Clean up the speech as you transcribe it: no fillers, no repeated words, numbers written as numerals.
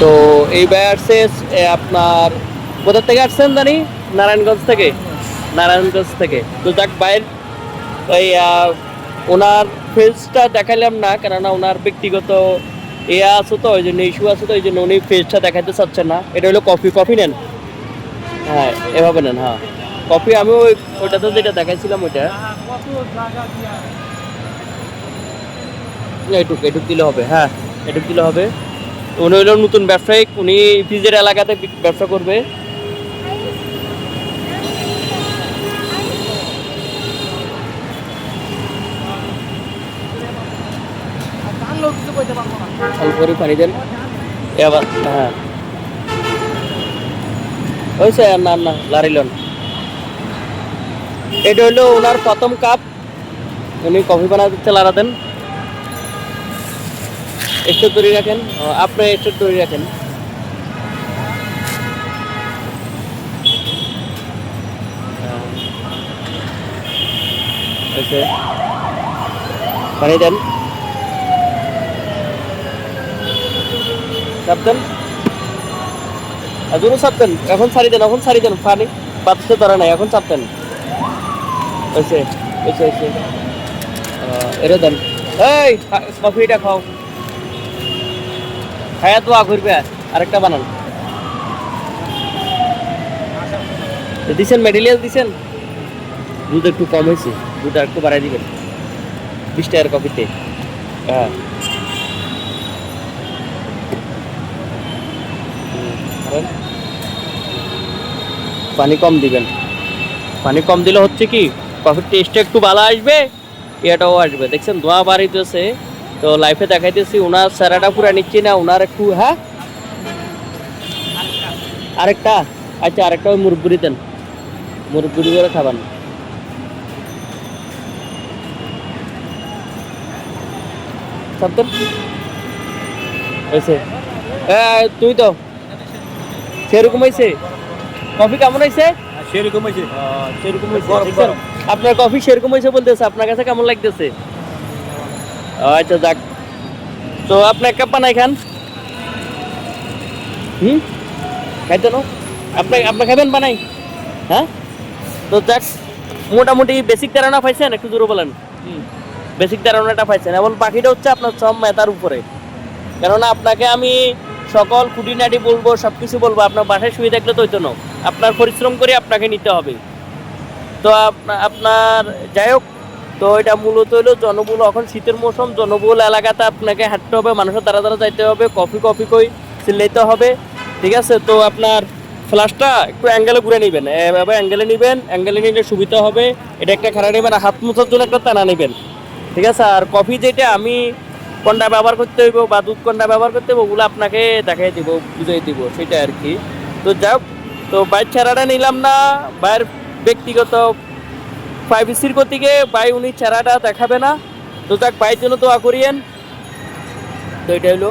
তো এই ভাই আসছে আপনার কোথা থেকে আসছেন জানি, নারায়ণগঞ্জ থেকে। নারায়ণগঞ্জ থেকে তো যাক ভাইয়ের ওই ওনার ফেসটা দেখাইলাম না, কেননা ওনার ব্যক্তিগত আছে তো, ওই জন্য ইস্যু আছে, তো ওই জন্য উনি ফেসটা দেখাইতে চাচ্ছেন না। এটা হলো কফি, কফি নেন। হ্যাঁ, এভাবে নেন। হ্যাঁ, কফি আমি ওইটাতে যেটা দেখাইছিলাম ওইটা এটুক এটুক দিলে হবে। হ্যাঁ, এটুক দিলে হবে। উনি হইল নতুন ব্যবসায়িক, উনি ফিজের এলাকাতে ব্যবসা করবে। অল্প করে পানি দেন এবার। হ্যাঁ, হয়েছে। না না, লারিলন। এটা হইলো ওনার প্রথম কাপ, উনি কফি বানাতে লাড়া দেন। একটু তৈরি রাখেন, আপনি একটু তৈরি রাখেন। হয়েছে, পানি দেন, চাপ দেন, এখনো চাপ দেন, এখন ছাড়ি দেন, এখন ছাড়ি দেন। পানি বাতাসে ধরে নাই, এখন চাপ দেন। হয়েছে, হয়েছে, হয়েছে। এটা দেন। এই কফিটা খাও, খায়া তো ঘুরবে। আরেকটা বানান। দিছেন মেটেরিয়াল দিছেন। দুধ একটু কম হয়েছে, দুধ একটু বাড়াই দিবেন 20 টাকার কফিতে। হ্যাঁ, পানি কম দিবেন। পানি কম দিলে হচ্ছে কি, কফির টেস্টটা একটু ভালো আসবে, এটাও আসবে। দেখছেন ধোঁয়া বাড়িতেছে। তো লাইফে দেখাইতেছি ওনার স্যারাটা পুরা নিচ্ছি না, ওনার একটু। হ্যাঁ, আরেকটা। আচ্ছা, আরেকটা ওই মুরব্বুরি দেন, মুরব্বুরি করে খাবান। সাবধান। হয়েছে। তুই তো সেরকম হয়েছে। কফি কেমন হয়েছে? সেরকম হয়েছে। সেরকম হয়েছে। আপনার কফি সেরকম হয়েছে বলতেছে, আপনার কাছে কেমন লাগতেছে? আচ্ছা যাক, তো আপনি এক কাপ বানাই খান। খাইতে নো, আপনি খাবেন বানাই? হ্যাঁ, তো যাক, মোটামুটি বেসিক ধারণা পাইছেন, একটু জোরে বলেন। বেসিক ধারণাটা পাইছেন, এবং বাকিটা হচ্ছে আপনার সব মেধার উপরে। কেননা আপনাকে আমি সকল খুঁটিনাটি বলবো, সব কিছু বলবো। আপনার বাসায় শুয়ে থাকলে তো হইতো না, আপনার পরিশ্রম করে আপনাকে নিতে হবে। তো আপনার যাই হোক, তো এটা মূলত হলো জনবহুল, এখন শীতের মৌসুম, জনবহুল এলাকাতে আপনাকে হাঁটতে হবে, মানুষের দ্বারা দ্বারা যাইতে হবে, কফি কফি কই চিল্লাইতে হবে। ঠিক আছে, তো আপনার ফ্লাশটা একটু অ্যাঙ্গেলে ঘুরে নেবেন, এভাবে অ্যাঙ্গেলে নেবেন, অ্যাঙ্গেলে নিলে সুবিধা হবে। এটা একটা খাড়া নেবেন, হাত মোছার জন্য একটা টানা নেবেন। ঠিক আছে, আর কফি যেটা আমি কোনটা ব্যবহার করতে হইব বা দুধ কোনটা ব্যবহার করতে হবে, ওগুলো আপনাকে দেখাই দিব, বুঝাই দিব, সেটা আর কি। তো যাই হোক, তো বাইর ছাড়াটা নিলাম না, বাইরের ব্যক্তিগত প্রাইভেসির গতিকে উনি চেহারাটা দেখাবে না। তো যাক, বাইরের জন্য দোয়া করিয়েন। তো এটা হলো